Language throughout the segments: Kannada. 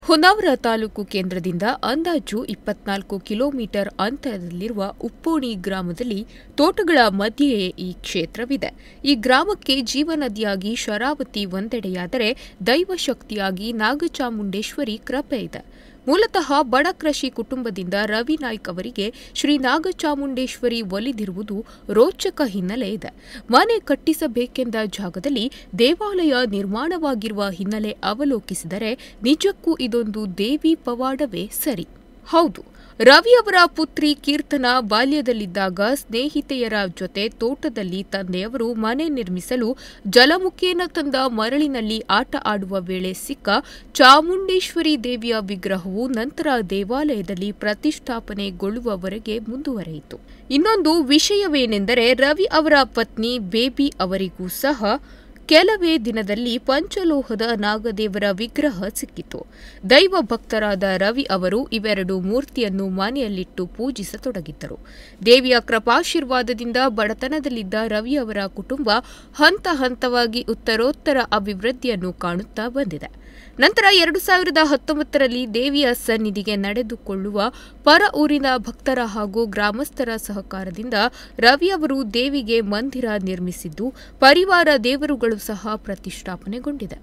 ಹೊನ್ನಾವರ ತಾಲೂಕು ಕೇಂದ್ರದಿಂದ ಅಂದಾಜು 24 ಕಿಲೋಮೀಟರ್ ಅಂತರದಲ್ಲಿರುವ ಉಪ್ಪೋಣಿ ಗ್ರಾಮದಲ್ಲಿ ತೋಟಗಳ ಮಧ್ಯೆಯೇ ಈ ಕ್ಷೇತ್ರವಿದೆ. ಈ ಗ್ರಾಮಕ್ಕೆ ಜೀವನದಿಯಾಗಿ ಶರಾವತಿ ಒಂದೆಡೆಯಾದರೆ ದೈವಶಕ್ತಿಯಾಗಿ ನಾಗಚಾಮುಂಡೇಶ್ವರಿ ಕೃಪೆ ಇದೆ. ಮೂಲತಃ ಬಡ ಕೃಷಿ ಕುಟುಂಬದಿಂದ ರವಿ ನಾಯ್ಕ್ ಅವರಿಗೆ ಶ್ರೀ ನಾಗಚಾಮುಂಡೇಶ್ವರಿ ಒಲಿದಿರುವುದು ರೋಚಕ ಹಿನ್ನೆಲೆ ಇದೆ. ಮನೆ ಕಟ್ಟಿಸಬೇಕೆಂದ ಜಾಗದಲ್ಲಿ ದೇವಾಲಯ ನಿರ್ಮಾಣವಾಗಿರುವ ಹಿನ್ನೆಲೆ ಅವಲೋಕಿಸಿದರೆ ನಿಜಕ್ಕೂ ಇದೊಂದು ದೇವಿ ಪವಾಡವೇ ಸರಿ. ಹೌದು, ರವಿ ಅವರ ಪುತ್ರಿ ಕೀರ್ತನಾ ಬಾಲ್ಯದಲ್ಲಿದ್ದಾಗ ಸ್ನೇಹಿತೆಯರ ಜೊತೆ ತೋಟದಲ್ಲಿ ತಂದೆಯವರು ಮನೆ ನಿರ್ಮಿಸಲು ಜಲಮುಖೇನ ತಂದ ಮರಳಿನಲ್ಲಿ ಆಟ ಆಡುವ ವೇಳೆ ಸಿಕ್ಕ ಚಾಮುಂಡೇಶ್ವರಿ ದೇವಿಯ ವಿಗ್ರಹವು ನಂತರ ದೇವಾಲಯದಲ್ಲಿ ಪ್ರತಿಷ್ಠಾಪನೆಗೊಳ್ಳುವವರೆಗೆ ಮುಂದುವರೆಯಿತು. ಇನ್ನೊಂದು ವಿಷಯವೇನೆಂದರೆ ರವಿ ಅವರ ಪತ್ನಿ ಬೇಬಿ ಅವರಿಗೂ ಸಹ ಕೆಲವೇ ದಿನದಲ್ಲಿ ಪಂಚಲೋಹದ ನಾಗದೇವರ ವಿಗ್ರಹ ಸಿಕ್ಕಿತು. ದೈವ ಭಕ್ತರಾದ ರವಿ ಅವರು ಇವೆರಡು ಮೂರ್ತಿಯನ್ನು ಮನೆಯಲ್ಲಿಟ್ಟು ಪೂಜಿಸತೊಡಗಿದ್ದರು. ದೇವಿಯ ಕೃಪಾಶೀರ್ವಾದದಿಂದ ಬಡತನದಲ್ಲಿದ್ದ ರವಿ ಅವರ ಕುಟುಂಬ ಹಂತ ಹಂತವಾಗಿ ಉತ್ತರೋತ್ತರ ಅಭಿವೃದ್ಧಿಯನ್ನು ಕಾಣುತ್ತಾ ಬಂದಿದೆ. ನಂತರ 2019ರಲ್ಲಿ ದೇವಿಯ ಸನ್ನಿಧಿಗೆ ನಡೆದುಕೊಳ್ಳುವ ಪರ ಊರಿನ ಭಕ್ತರ ಹಾಗೂ ಗ್ರಾಮಸ್ಥರ ಸಹಕಾರದಿಂದ ರವಿ ಅವರು ದೇವಿಗೆ ಮಂದಿರ ನಿರ್ಮಿಸಿದ್ದು ಪರಿವಾರ ದೇವರುಗಳು ಸಹ ಪ್ರತಿಷ್ಠಾಪನೆಗೊಂಡಿದೆ.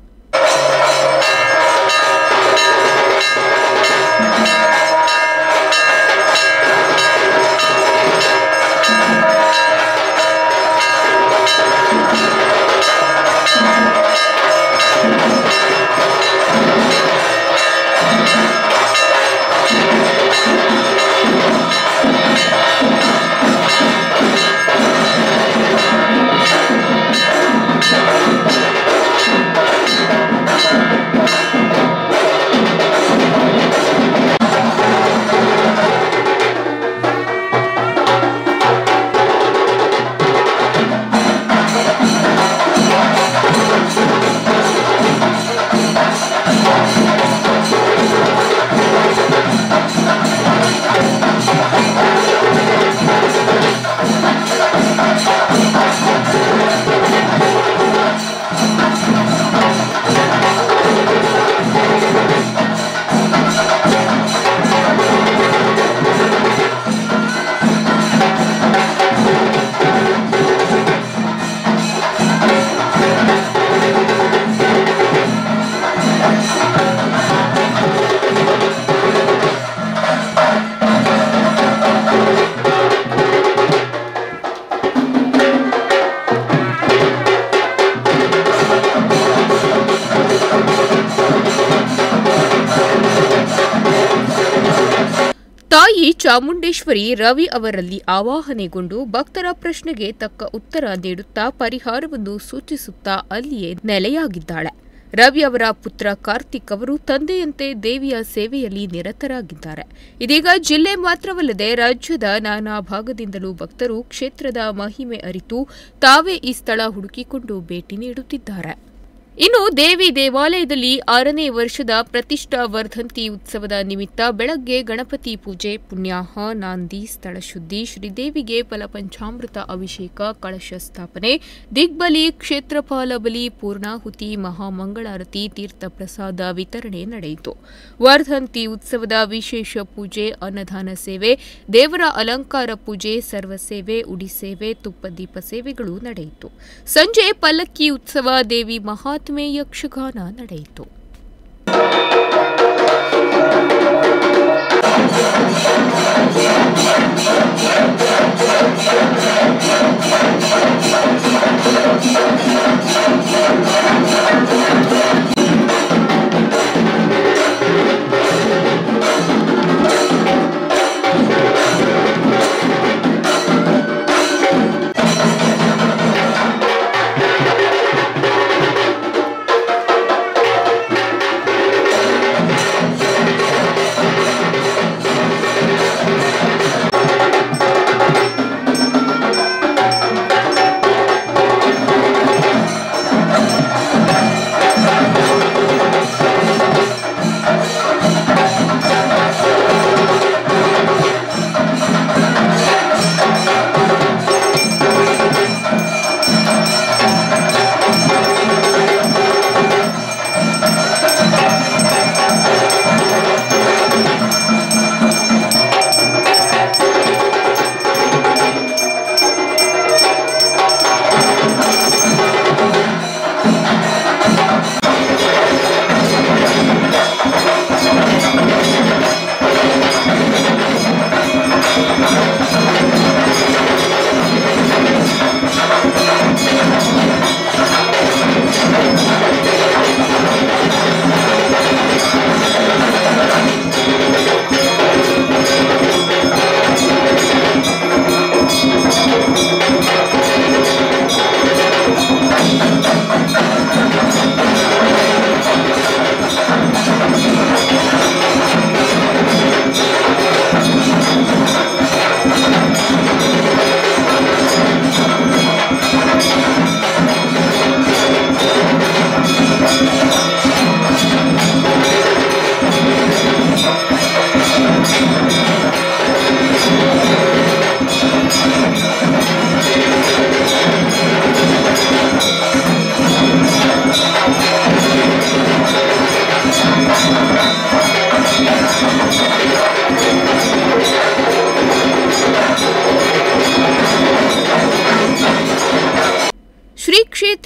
ತಾಯಿ ಚಾಮುಂಡೇಶ್ವರಿ ರವಿ ಅವರಲ್ಲಿ ಆವಾಹನೆಗೊಂಡು ಭಕ್ತರ ಪ್ರಶ್ನೆಗೆ ತಕ್ಕ ಉತ್ತರ ನೀಡುತ್ತಾ ಪರಿಹಾರವನ್ನು ಸೂಚಿಸುತ್ತಾ ಅಲ್ಲಿಯೇ ನೆಲೆಯಾಗಿದ್ದಾಳೆ. ರವಿ ಅವರ ಪುತ್ರ ಕಾರ್ತಿಕ್ ಅವರು ತಂದೆಯಂತೆ ದೇವಿಯ ಸೇವೆಯಲ್ಲಿ ನಿರತರಾಗಿದ್ದಾರೆ. ಇದೀಗ ಜಿಲ್ಲೆ ಮಾತ್ರವಲ್ಲದೆ ರಾಜ್ಯದ ನಾನಾ ಭಾಗದಿಂದಲೂ ಭಕ್ತರು ಕ್ಷೇತ್ರದ ಮಹಿಮೆ ಅರಿತು ತಾವೇ ಈ ಸ್ಥಳ ಹುಡುಕಿಕೊಂಡು ಭೇಟಿ ನೀಡುತ್ತಿದ್ದಾರೆ. ಇನ್ನು ದೇವಿ ದೇವಾಲಯದಲ್ಲಿ 6ನೇ ವರ್ಷದ ಪ್ರತಿಷ್ಠಾ ವರ್ಧಂತಿ ಉತ್ಸವದ ನಿಮಿತ್ತ ಬೆಳಗ್ಗೆ ಗಣಪತಿ ಪೂಜೆ, ಪುಣ್ಯಾಹ, ನಾಂದಿ, ಸ್ಥಳ ಶುದ್ಧಿ, ಶ್ರೀದೇವಿಗೆ ಫಲಪಂಚಾಮೃತ ಅಭಿಷೇಕ, ಕಳಶ ಸ್ಥಾಪನೆ, ದಿಗ್ಬಲಿ, ಕ್ಷೇತ್ರಪಾಲ ಬಲಿ, ಪೂರ್ಣಾಹುತಿ, ಮಹಾಮಂಗಳಾರತಿ, ತೀರ್ಥ ಪ್ರಸಾದ ವಿತರಣೆ ನಡೆಯಿತು. ವರ್ಧಂತಿ ಉತ್ಸವದ ವಿಶೇಷ ಪೂಜೆ, ಅನ್ನದಾನ ಸೇವೆ, ದೇವರ ಅಲಂಕಾರ ಪೂಜೆ, ಸರ್ವಸೇವೆ, ಉಡಿ ಸೇವೆ, ತುಪ್ಪದೀಪ ಸೇವೆಗಳು ನಡೆಯಿತು. ಸಂಜೆ ಪಲ್ಲಕ್ಕಿ ಉತ್ಸವ, ದೇವಿ ಮಹಾತ್ಮೆ ಯಕ್ಷಗಾನ ನಡೆಯಿತು.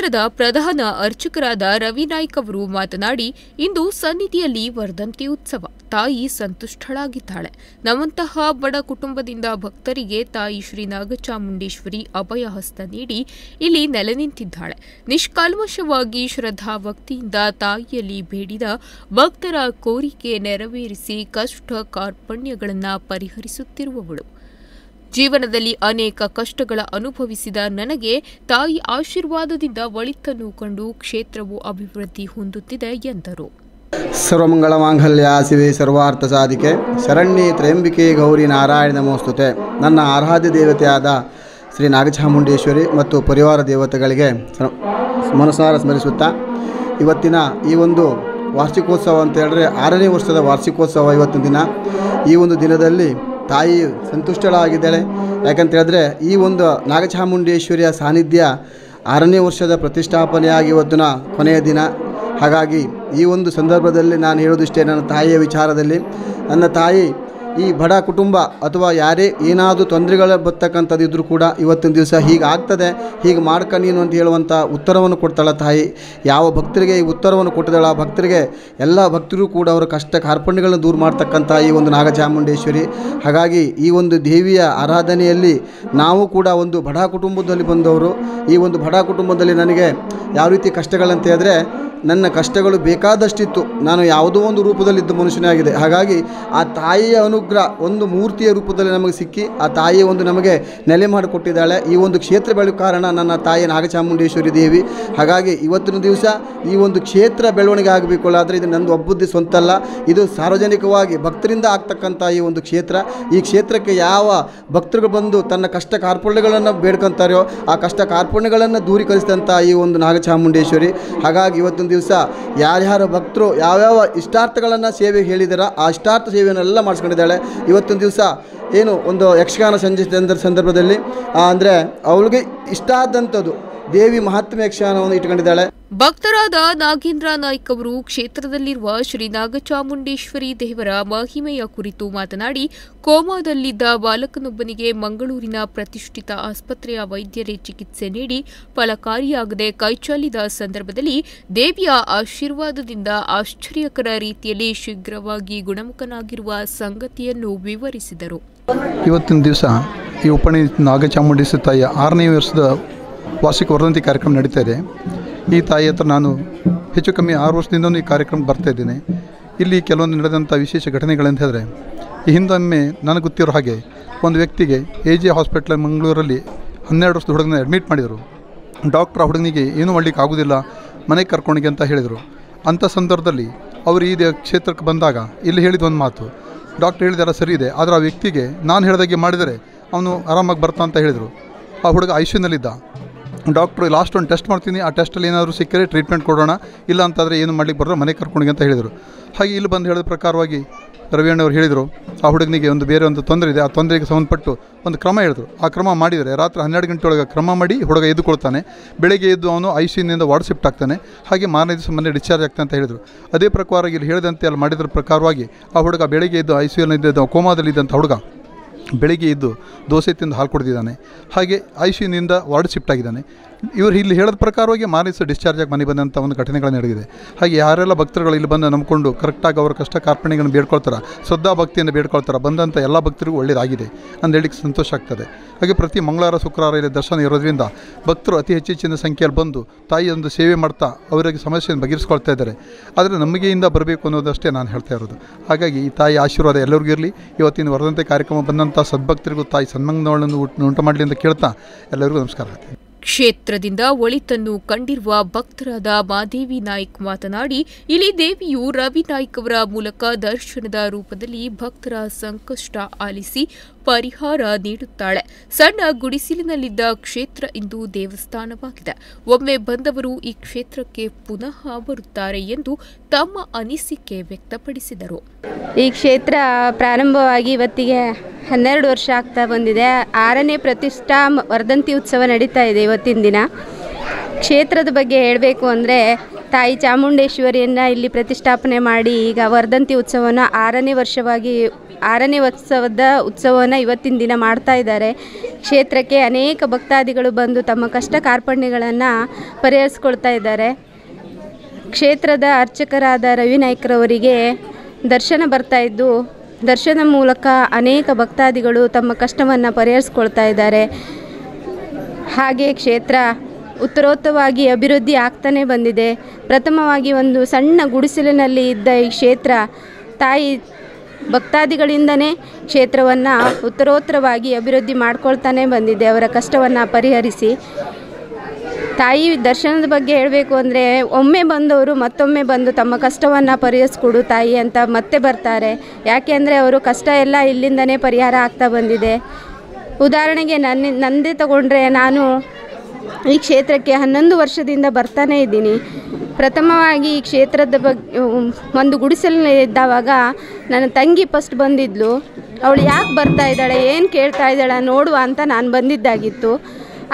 ಕ್ಷೇತ್ರದ ಪ್ರಧಾನ ಅರ್ಚಕರಾದ ರವಿ ನಾಯ್ಕ್ ಅವರು ಮಾತನಾಡಿ, ಇಂದು ಸನ್ನಿಧಿಯಲ್ಲಿ ವರ್ಧಂತಿ ಉತ್ಸವ. ತಾಯಿ ಸಂತುಷ್ಟಳಾಗಿದ್ದಾಳೆ. ನಮ್ಮಂತಹ ಬಡ ಕುಟುಂಬದಿಂದ ಭಕ್ತರಿಗೆ ತಾಯಿ ಶ್ರೀ ನಾಗಚಾಮುಂಡೇಶ್ವರಿ ಅಭಯ ಹಸ್ತ ನೀಡಿ ಇಲ್ಲಿ ನೆಲೆ ನಿಂತಿದ್ದಾಳೆ. ನಿಷ್ಕಲ್ಮಶವಾಗಿ ಶ್ರದ್ಧಾ ಭಕ್ತಿಯಿಂದ ತಾಯಿಯಲ್ಲಿ ಬೇಡಿದ ಭಕ್ತರ ಕೋರಿಕೆ ನೆರವೇರಿಸಿ ಕಷ್ಟ ಕಾರ್ಪಣ್ಯಗಳನ್ನು ಪರಿಹರಿಸುತ್ತಿರುವವಳು. ಜೀವನದಲ್ಲಿ ಅನೇಕ ಕಷ್ಟಗಳ ಅನುಭವಿಸಿದ ನನಗೆ ತಾಯಿ ಆಶೀರ್ವಾದದಿಂದ ಒಳಿತನ್ನು ಕಂಡು ಕ್ಷೇತ್ರವು ಅಭಿವೃದ್ಧಿ ಹೊಂದುತ್ತಿದೆ ಎಂದರು. ಸರ್ವಮಂಗಳ ಮಾಂಗಲ್ಯ ಶಿವೆ ಸರ್ವಾರ್ಥ ಸಾಧಿಕೆ ಶರಣ್ಯೆ ತ್ರಯಂಬಿಕೆ ಗೌರಿ ನಾರಾಯಣ ನಮೋಸ್ತುತೆ. ನನ್ನ ಆರಾಧ್ಯ ದೇವತೆಯಾದ ಶ್ರೀ ನಾಗಚಾಮುಂಡೇಶ್ವರಿ ಮತ್ತು ಪರಿವಾರ ದೇವತೆಗಳಿಗೆ ಮನಸಾರ ಸ್ಮರಿಸುತ್ತಾ, ಇವತ್ತಿನ ಈ ಒಂದು ವಾರ್ಷಿಕೋತ್ಸವ ಅಂತ ಹೇಳಿದ್ರೆ 6ನೇ ವರ್ಷದ ವಾರ್ಷಿಕೋತ್ಸವ ಇವತ್ತಿನ ದಿನ. ಈ ಒಂದು ದಿನದಲ್ಲಿ ತಾಯಿ ಸಂತುಷ್ಟಳಾಗಿದ್ದಾಳೆ. ಯಾಕಂತ ಹೇಳಿದ್ರೆ ಈ ಒಂದು ನಾಗಚಾಮುಂಡೇಶ್ವರಿಯ ಸಾನ್ನಿಧ್ಯ 6ನೇ ವರ್ಷದ ಪ್ರತಿಷ್ಠಾಪನೆಯಾಗಿ ಇವತ್ತಿನ ಕೊನೆಯ ದಿನ. ಹಾಗಾಗಿ ಈ ಒಂದು ಸಂದರ್ಭದಲ್ಲಿ ನಾನು ಹೇಳೋದಿಷ್ಟೇ, ನನ್ನ ತಾಯಿಯ ವಿಚಾರದಲ್ಲಿ. ನನ್ನ ತಾಯಿ ಈ ಬಡ ಕುಟುಂಬ ಅಥವಾ ಯಾರೇ ಏನಾದರೂ ತೊಂದರೆಗಳು ಬರ್ತಕ್ಕಂಥದ್ದು ಇದ್ದರೂ ಕೂಡ ಇವತ್ತಿನ ದಿವಸ ಹೀಗೆ ಆಗ್ತದೆ, ಹೀಗೆ ಮಾಡ್ಕ ನೀನು ಅಂತ ಹೇಳುವಂಥ ಉತ್ತರವನ್ನು ಕೊಡ್ತಾಳೆ ತಾಯಿ. ಯಾವ ಭಕ್ತರಿಗೆ ಈ ಉತ್ತರವನ್ನು ಕೊಟ್ಟಿದ್ದಾಳೆ, ಆ ಭಕ್ತರಿಗೆ ಎಲ್ಲ ಭಕ್ತರು ಕೂಡ ಅವರ ಕಷ್ಟ ಕಾರ್ಪಣ್ಯಗಳನ್ನು ದೂರ ಮಾಡ್ತಕ್ಕಂಥ ಈ ಒಂದು ನಾಗಚಾಮುಂಡೇಶ್ವರಿ. ಹಾಗಾಗಿ ಈ ಒಂದು ದೇವಿಯ ಆರಾಧನೆಯಲ್ಲಿ ನಾವು ಕೂಡ ಒಂದು ಬಡ ಕುಟುಂಬದಲ್ಲಿ ಬಂದವರು. ಈ ಒಂದು ಬಡ ಕುಟುಂಬದಲ್ಲಿ ನನಗೆ ಯಾವ ರೀತಿ ಕಷ್ಟಗಳಂತ ಹೇಳಿದ್ರೆ, ನನ್ನ ಕಷ್ಟಗಳು ಬೇಕಾದಷ್ಟಿತ್ತು. ನಾನು ಯಾವುದೋ ಒಂದು ರೂಪದಲ್ಲಿದ್ದ ಮನುಷ್ಯನಾಗಿದೆ. ಹಾಗಾಗಿ ಆ ತಾಯಿಯ ಅನುಗ್ರಹ ಒಂದು ಮೂರ್ತಿಯ ರೂಪದಲ್ಲಿ ನಮಗೆ ಸಿಕ್ಕಿ ಆ ತಾಯಿಯ ಒಂದು ನಮಗೆ ನೆಲೆ ಮಾಡಿಕೊಟ್ಟಿದ್ದಾಳೆ. ಈ ಒಂದು ಕ್ಷೇತ್ರ ಬೆಳೆಯುವ ಕಾರಣ ನನ್ನ ತಾಯಿ ನಾಗಚಾಮುಂಡೇಶ್ವರಿ ದೇವಿ. ಹಾಗಾಗಿ ಇವತ್ತಿನ ದಿವಸ ಈ ಒಂದು ಕ್ಷೇತ್ರ ಬೆಳವಣಿಗೆ ಆಗಬೇಕು ಆದರೆ ಇದು ನಂದು ಒಬ್ಬುದ್ದಿ ಸ್ವಂತ ಅಲ್ಲ, ಇದು ಸಾರ್ವಜನಿಕವಾಗಿ ಭಕ್ತರಿಂದ ಆಗ್ತಕ್ಕಂಥ ಈ ಒಂದು ಕ್ಷೇತ್ರ. ಈ ಕ್ಷೇತ್ರಕ್ಕೆ ಯಾವ ಭಕ್ತರುಗಳು ಬಂದು ತನ್ನ ಕಷ್ಟ ಕಾರ್ಪಣ್ಯಗಳನ್ನು ಬೇಡ್ಕೊತಾರೋ ಆ ಕಷ್ಟ ಕಾರ್ಪಣ್ಯಗಳನ್ನು ದೂರೀಕರಿಸಿದಂಥ ಈ ಒಂದು ನಾಗಚಾಮುಂಡೇಶ್ವರಿ. ಹಾಗಾಗಿ ಇವತ್ತಿನ ದಿವಸ ಯಾರ್ಯಾರ ಭಕ್ತರು ಯಾವ್ಯಾವ ಇಷ್ಟಾರ್ಥಗಳನ್ನು ಸೇವೆ ಹೇಳಿದಾರೋ ಆ ಇಷ್ಟಾರ್ಥ ಸೇವೆಯನ್ನೆಲ್ಲ ಮಾಡಿಸ್ಕೊಂಡಿದ್ದಾಳೆ. ಇವತ್ತಿನ ದಿವಸ ಏನು ಒಂದು ಯಕ್ಷಗಾನ ಸಂದರ್ಭದಲ್ಲಿ ಅಂದರೆ ಅವಳಿಗೆ ಇಷ್ಟ ಆದಂಥದ್ದು ದೇವಿ ಮಹಾತ್ಮೆ ಯಕ್ಷಗಾನವನ್ನು ಇಟ್ಕೊಂಡಿದ್ದಾಳೆ. ಭಕ್ತರಾದ ನಾಗೇಂದ್ರ ನಾಯ್ಕ್ ಅವರು ಕ್ಷೇತ್ರದಲ್ಲಿರುವ ಶ್ರೀ ನಾಗಚಾಮುಂಡೇಶ್ವರಿ ದೇವರ ಮಹಿಮೆಯ ಕುರಿತು ಮಾತನಾಡಿ, ಕೋಮಾದಲ್ಲಿದ್ದ ಬಾಲಕನೊಬ್ಬನಿಗೆ ಮಂಗಳೂರಿನ ಪ್ರತಿಷ್ಠಿತ ಆಸ್ಪತ್ರೆಯ ವೈದ್ಯರೇ ಚಿಕಿತ್ಸೆ ನೀಡಿ ಫಲಕಾರಿಯಾಗದೆ ಕೈಚಾಲಿದ ಸಂದರ್ಭದಲ್ಲಿ ದೇವಿಯ ಆಶೀರ್ವಾದದಿಂದ ಆಶ್ಚರ್ಯಕರ ರೀತಿಯಲ್ಲಿ ಶೀಘ್ರವಾಗಿ ಗುಣಮುಖನಾಗಿರುವ ಸಂಗತಿಯನ್ನು ವಿವರಿಸಿದರು. ಇವತ್ತಿನ ದಿವಸ ಈ ಉಪಣಿ ನಾಗಚಾಮುಂಡೇಶ್ವರಿ ತಾಯಿಯ 6ನೇ ವರ್ಷದ ವಾರ್ಷಿಕ ವರ್ಧಂತಿ ಕಾರ್ಯಕ್ರಮ ನಡೀತಾ ಇದೆ. ಈ ತಾಯಿ ಹತ್ರ ನಾನು ಹೆಚ್ಚು ಕಮ್ಮಿ 6 ವರ್ಷದಿಂದ ಈ ಕಾರ್ಯಕ್ರಮಕ್ಕೆ ಬರ್ತಾಯಿದ್ದೇನೆ. ಇಲ್ಲಿ ಕೆಲವೊಂದು ನಡೆದಂಥ ವಿಶೇಷ ಘಟನೆಗಳಂತ ಹೇಳಿದ್ರೆ, ಈ ಹಿಂದೊಮ್ಮೆ ನನಗೆ ಗೊತ್ತಿರೋ ಹಾಗೆ ಒಂದು ವ್ಯಕ್ತಿಗೆ AJ ಹಾಸ್ಪಿಟ್ಲ್ ಮಂಗಳೂರಲ್ಲಿ 12 ವರ್ಷದ ಹುಡುಗನ ಅಡ್ಮಿಟ್ ಮಾಡಿದರು. ಡಾಕ್ಟ್ರ್ ಆ ಹುಡುಗನಿಗೆ ಏನೂ ಮಾಡಲಿಕ್ಕೆ ಆಗೋದಿಲ್ಲ, ಮನೆಗೆ ಕರ್ಕೊಂಡೋಗಿ ಅಂತ ಹೇಳಿದರು. ಅಂಥ ಸಂದರ್ಭದಲ್ಲಿ ಅವರು ಈ ಕ್ಷೇತ್ರಕ್ಕೆ ಬಂದಾಗ ಇಲ್ಲಿ ಹೇಳಿದ ಒಂದು ಮಾತು, ಡಾಕ್ಟ್ರ್ ಹೇಳಿದಾರ ಸರಿ ಇದೆ, ಆದರೆ ಆ ವ್ಯಕ್ತಿಗೆ ನಾನು ಹೇಳಿದಾಗೆ ಮಾಡಿದರೆ ಅವನು ಆರಾಮಾಗಿ ಬರ್ತಾ ಅಂತ ಹೇಳಿದರು. ಆ ಹುಡುಗ ಐಸಿಯುನಲ್ಲಿದ್ದ. ಡಾಕ್ಟ್ರು ಲಾಸ್ಟ್ ಒಂದು ಟೆಸ್ಟ್ ಮಾಡ್ತೀನಿ, ಆ ಟೆಸ್ಟಲ್ಲಿ ಏನಾದರೂ ಸಿಕ್ಕರೆ ಟ್ರೀಟ್ಮೆಂಟ್ ಕೊಡೋಣ, ಇಲ್ಲ ಅಂತಂದರೆ ಏನು ಮಾಡ್ಲಿಕ್ಕೆ ಬರೋಲ್ಲ, ಮನೆಗೆ ಕರ್ಕೊಂಡೋಗಿ ಅಂತ ಹೇಳಿದರು. ಹಾಗೆ ಇಲ್ಲಿ ಬಂದು ಹೇಳಿದ ಪ್ರಕಾರವಾಗಿ ರವಿಯಣ್ಣವ್ರು ಹೇಳಿದರು, ಆ ಹುಡುಗನಿಗೆ ಒಂದು ಬೇರೆ ಒಂದು ತೊಂದರೆ ಇದೆ, ಆ ತೊಂದರೆಗೆ ಸಂಬಂಧಪಟ್ಟು ಒಂದು ಕ್ರಮ ಹೇಳಿದ್ರು. ಆ ಕ್ರಮ ಮಾಡಿದರೆ ರಾತ್ರಿ 12 ಗಂಟೆ ಒಳಗೆ ಕ್ರಮ ಮಾಡಿ ಹುಡುಗ ಎದ್ದುಕೊಳ್ತಾನೆ. ಬೆಳಗ್ಗೆ ಎದ್ದು ಅವನು ICUನಿಂದ ವಾರ್ಡ್ ಶಿಫ್ಟ್ ಆಗ್ತಾನೆ. ಹಾಗೆ ಮಾರನೇ ದಿವಸ ಮನೆ ಡಿಸ್ಚಾರ್ಜ್ ಆಗ್ತಾನೆ ಅಂತ ಹೇಳಿದರು. ಅದೇ ಪ್ರಕಾರವಾಗಿ ಇಲ್ಲಿ ಹೇಳಿದಂತೆ ಅಲ್ಲಿ ಮಾಡಿದ್ರ ಪ್ರಕಾರವಾಗಿ ಆ ಹುಡುಗ ಬೆಳಗ್ಗೆ ಎದ್ದು ICUನಲ್ಲಿದ್ದ ಕೋಮಾದಲ್ಲಿದ್ದಂಥ ಹುಡುಗ ಬೆಳಿಗ್ಗೆ ಎದ್ದು ದೋಸೆ ತಿಂದು ಹಾಲು ಕುಡಿದಿದ್ದಾನೆ. ಹಾಗೆ ICUನಿಂದ ವಾರ್ಡ್ ಶಿಫ್ಟ್ ಆಗಿದ್ದಾನೆ. ಇವರು ಇಲ್ಲಿ ಹೇಳಿದ ಪ್ರಕಾರವಾಗಿ ಮಾರಿಸ ಡಿಸ್ಚಾರ್ಜ್ ಆಗಿ ಮನೆ ಬಂದಂಥ ಒಂದು ಘಟನೆಗಳು ನಡೆದಿದೆ. ಹಾಗೆ ಯಾರೆಲ್ಲ ಭಕ್ತರುಗಳು ಇಲ್ಲಿ ಬಂದು ನಂಬಿಕೊಂಡು ಕರೆಕ್ಟಾಗಿ ಅವರ ಕಷ್ಟ ಕಾರ್ಪಣ್ಯಗಳನ್ನು ಬೇಡ್ಕೊಳ್ತಾರೆ, ಶ್ರದ್ಧಾ ಭಕ್ತಿಯನ್ನು ಬೇಡ್ಕೊಳ್ತಾರೆ, ಬಂದಂಥ ಎಲ್ಲ ಭಕ್ತರಿಗೂ ಒಳ್ಳೆಯದಾಗಿದೆ ಅಂತ ಹೇಳಿಕ್ಕೆ ಸಂತೋಷ ಆಗ್ತದೆ. ಹಾಗೆ ಪ್ರತಿ ಮಂಗಳವಾರ ಶುಕ್ರವಾರ ಇಲ್ಲಿ ದರ್ಶನ ಇರೋದ್ರಿಂದ ಭಕ್ತರು ಅತಿ ಹೆಚ್ಚಿನ ಸಂಖ್ಯೆಯಲ್ಲಿ ಬಂದು ತಾಯಿ ಒಂದು ಸೇವೆ ಮಾಡ್ತಾ ಅವರಿಗೆ ಸಮಸ್ಯೆಯನ್ನು ಬಗೆಹರಿಸ್ಕೊಳ್ತಾ ಇದ್ದಾರೆ. ಆದರೆ ನಂಬಿಕೆಯಿಂದ ಬರಬೇಕು ಅನ್ನೋದಷ್ಟೇ ನಾನು ಹೇಳ್ತಾ ಇರೋದು. ಹಾಗಾಗಿ ಈ ತಾಯಿ ಆಶೀರ್ವಾದ ಎಲ್ಲರಿಗೂ ಇರಲಿ. ಇವತ್ತಿನ ವರ್ಧಂತಿ ಕಾರ್ಯಕ್ರಮ ಬಂದಂಥ ಸದ್ಭಕ್ತರಿಗೂ ತಾಯಿ ಸನ್ಮಾನಗಳನ್ನು ಉಂಟು ಮಾಡಲಿ ಅಂತ ಕೇಳ್ತಾ ಎಲ್ಲರಿಗೂ ನಮಸ್ಕಾರ. ಕ್ಷೇತ್ರದಿಂದ ಒಳಿತನ್ನು ಕಂಡಿರುವ ಭಕ್ತರಾದ ಮಾದೇವಿ ನಾಯ್ಕ್ ಮಾತನಾಡಿ, ಇಲ್ಲಿ ದೇವಿಯು ರವಿ ನಾಯ್ಕ್ ಅವರ ಮೂಲಕ ದರ್ಶನದ ರೂಪದಲ್ಲಿ ಭಕ್ತರ ಸಂಕಷ್ಟ ಆಲಿಸಿ ಪರಿಹಾರ ನೀಡುತ್ತಾಳೆ. ಸಣ್ಣ ಗುಡಿಸಿಲಿನಲ್ಲಿದ್ದ ಕ್ಷೇತ್ರ ಇಂದು ದೇವಸ್ಥಾನವಾಗಿದೆ. ಒಮ್ಮೆ ಬಂದವರು ಈ ಕ್ಷೇತ್ರಕ್ಕೆ ಪುನಃ ಬರುತ್ತಾರೆ ಎಂದು ತಮ್ಮ ಅನಿಸಿಕೆ ವ್ಯಕ್ತಪಡಿಸಿದರು. ಈ ಕ್ಷೇತ್ರ ಪ್ರಾರಂಭವಾಗಿ ಇವತ್ತಿಗೆ 12 ವರ್ಷ ಆಗ್ತಾ ಬಂದಿದೆ. 6ನೇ ಪ್ರತಿಷ್ಠಾ ವರ್ಧಂತಿ ಉತ್ಸವ ನಡೀತಾ ಇದೆ ಇವತ್ತಿನ ದಿನ. ಕ್ಷೇತ್ರದ ಬಗ್ಗೆ ಹೇಳಬೇಕು ಅಂದರೆ ತಾಯಿ ಚಾಮುಂಡೇಶ್ವರಿಯನ್ನು ಇಲ್ಲಿ ಪ್ರತಿಷ್ಠಾಪನೆ ಮಾಡಿ ಈಗ ವರ್ಧಂತಿ ಉತ್ಸವನ 6ನೇ ಉತ್ಸವವನ್ನು ಇವತ್ತಿನ ದಿನ ಮಾಡ್ತಾ ಇದ್ದಾರೆ. ಕ್ಷೇತ್ರಕ್ಕೆ ಅನೇಕ ಭಕ್ತಾದಿಗಳು ಬಂದು ತಮ್ಮ ಕಷ್ಟ ಕಾರ್ಪಣ್ಯಗಳನ್ನು ಪರಿಹರಿಸ್ಕೊಳ್ತಾ ಇದ್ದಾರೆ. ಕ್ಷೇತ್ರದ ಅರ್ಚಕರಾದ ರವಿ ನಾಯ್ಕರವರಿಗೆ ದರ್ಶನ ಬರ್ತಾ ಇದ್ದು, ದರ್ಶನ ಮೂಲಕ ಅನೇಕ ಭಕ್ತಾದಿಗಳು ತಮ್ಮ ಕಷ್ಟವನ್ನು ಪರಿಹರಿಸ್ಕೊಳ್ತಾ ಇದ್ದಾರೆ. ಹಾಗೆ ಕ್ಷೇತ್ರ ಉತ್ತರೋತ್ತರವಾಗಿ ಅಭಿವೃದ್ಧಿ ಆಗ್ತಾನೆ ಬಂದಿದೆ. ಪ್ರಥಮವಾಗಿ ಒಂದು ಸಣ್ಣ ಗುಡಿಸಲಿನಲ್ಲಿ ಇದ್ದ ಈ ಕ್ಷೇತ್ರ ತಾಯಿ ಭಕ್ತಾದಿಗಳಿಂದನೇ ಕ್ಷೇತ್ರವನ್ನು ಉತ್ತರೋತ್ತರವಾಗಿ ಅಭಿವೃದ್ಧಿ ಮಾಡ್ಕೊಳ್ತಾನೆ ಬಂದಿದೆ. ಅವರ ಕಷ್ಟವನ್ನು ಪರಿಹರಿಸಿ ತಾಯಿ ದರ್ಶನದ ಬಗ್ಗೆ ಹೇಳಬೇಕು ಅಂದರೆ, ಒಮ್ಮೆ ಬಂದವರು ಮತ್ತೊಮ್ಮೆ ಬಂದು ತಮ್ಮ ಕಷ್ಟವನ್ನು ಪರಿಹರಿಸ್ಕೊಡು ತಾಯಿ ಅಂತ ಮತ್ತೆ ಬರ್ತಾರೆ. ಯಾಕೆಂದರೆ ಅವರು ಕಷ್ಟ ಎಲ್ಲ ಇಲ್ಲಿಂದನೇ ಪರಿಹಾರ ಆಗ್ತಾ ಬಂದಿದೆ. ಉದಾಹರಣೆಗೆ ನಂದೇ ತಗೊಂಡ್ರೆ, ನಾನು ಈ ಕ್ಷೇತ್ರಕ್ಕೆ 11 ವರ್ಷದಿಂದ ಬರ್ತಾನೇ ಇದ್ದೀನಿ. ಪ್ರಥಮವಾಗಿ ಈ ಕ್ಷೇತ್ರದ ಬಗ್ಗೆ ಒಂದು ಗುಡಿಸಲು ಇದ್ದಾವಾಗ ನನ್ನ ತಂಗಿ ಫಸ್ಟ್ ಬಂದಿದ್ಲು. ಅವಳು ಯಾಕೆ ಬರ್ತಾ ಇದ್ದಾಳೆ, ಏನು ಕೇಳ್ತಾ ಇದ್ದಾಳೆ ನೋಡುವ ಅಂತ ನಾನು ಬಂದಿದ್ದಾಗಿತ್ತು.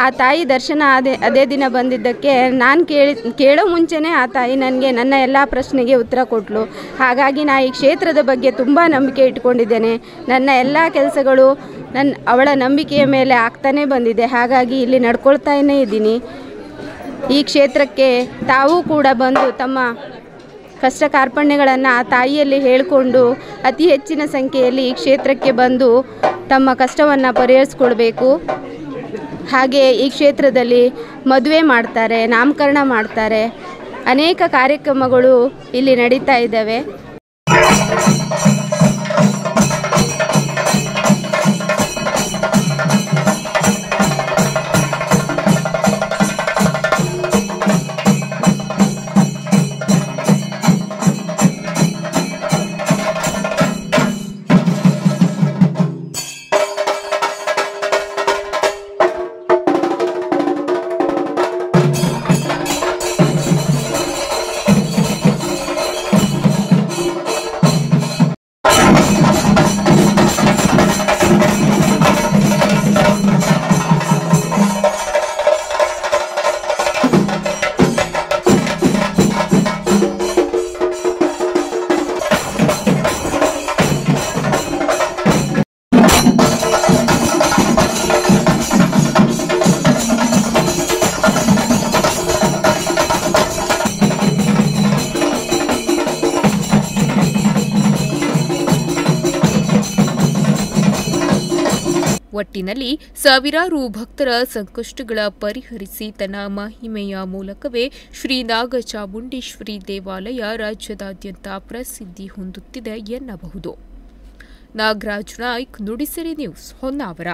ಆ ತಾಯಿ ದರ್ಶನ ಅದೇ ದಿನ ಬಂದಿದ್ದಕ್ಕೆ ನಾನು ಕೇಳೋ ಮುಂಚೆನೇ ಆ ತಾಯಿ ನನಗೆ ನನ್ನ ಎಲ್ಲ ಪ್ರಶ್ನೆಗೆ ಉತ್ತರ ಕೊಟ್ಟಳು. ಹಾಗಾಗಿ ನಾನು ಈ ಕ್ಷೇತ್ರದ ಬಗ್ಗೆ ತುಂಬ ನಂಬಿಕೆ ಇಟ್ಕೊಂಡಿದ್ದೇನೆ. ನನ್ನ ಎಲ್ಲ ಕೆಲಸಗಳು ಅವಳ ನಂಬಿಕೆಯ ಮೇಲೆ ಆಗ್ತಾನೇ ಬಂದಿದೆ. ಹಾಗಾಗಿ ಇಲ್ಲಿ ನಡ್ಕೊಳ್ತಾನೇ ಇದ್ದೀನಿ. ಈ ಕ್ಷೇತ್ರಕ್ಕೆ ತಾವೂ ಕೂಡ ಬಂದು ತಮ್ಮ ಕಷ್ಟ ಕಾರ್ಪಣ್ಯಗಳನ್ನು ಆ ತಾಯಿಯಲ್ಲಿ ಹೇಳಿಕೊಂಡು ಅತಿ ಹೆಚ್ಚಿನ ಸಂಖ್ಯೆಯಲ್ಲಿ ಈ ಕ್ಷೇತ್ರಕ್ಕೆ ಬಂದು ತಮ್ಮ ಕಷ್ಟವನ್ನು ಪರಿಹರಿಸ್ಕೊಳ್ಬೇಕು. ಹಾಗೆ ಈ ಕ್ಷೇತ್ರದಲ್ಲಿ ಮದುವೆ ಮಾಡ್ತಾರೆ, ನಾಮಕರಣ ಮಾಡ್ತಾರೆ, ಅನೇಕ ಕಾರ್ಯಕ್ರಮಗಳು ಇಲ್ಲಿ ನಡೀತಾ ಇದ್ದಾವೆ. ಒಟ್ಟಿನಲ್ಲಿ ಸಾವಿರಾರು ಭಕ್ತರ ಸಂಕಷ್ಟಗಳ ಪರಿಹರಿಸಿ ತನ್ನ ಮಹಿಮೆಯ ಮೂಲಕವೇ ಶ್ರೀ ನಾಗಚಾಮುಂಡೇಶ್ವರಿ ದೇವಾಲಯ ರಾಜ್ಯದಾದ್ಯಂತ ಪ್ರಸಿದ್ಧಿ ಹೊಂದುತ್ತಿದೆ ಎನ್ನಬಹುದು. ನಾಗರಾಜ್ ನಾಯ್ಕ್, ನುಡಿಸಿರಿ ನ್ಯೂಸ್, ಹೊನ್ನಾವರ.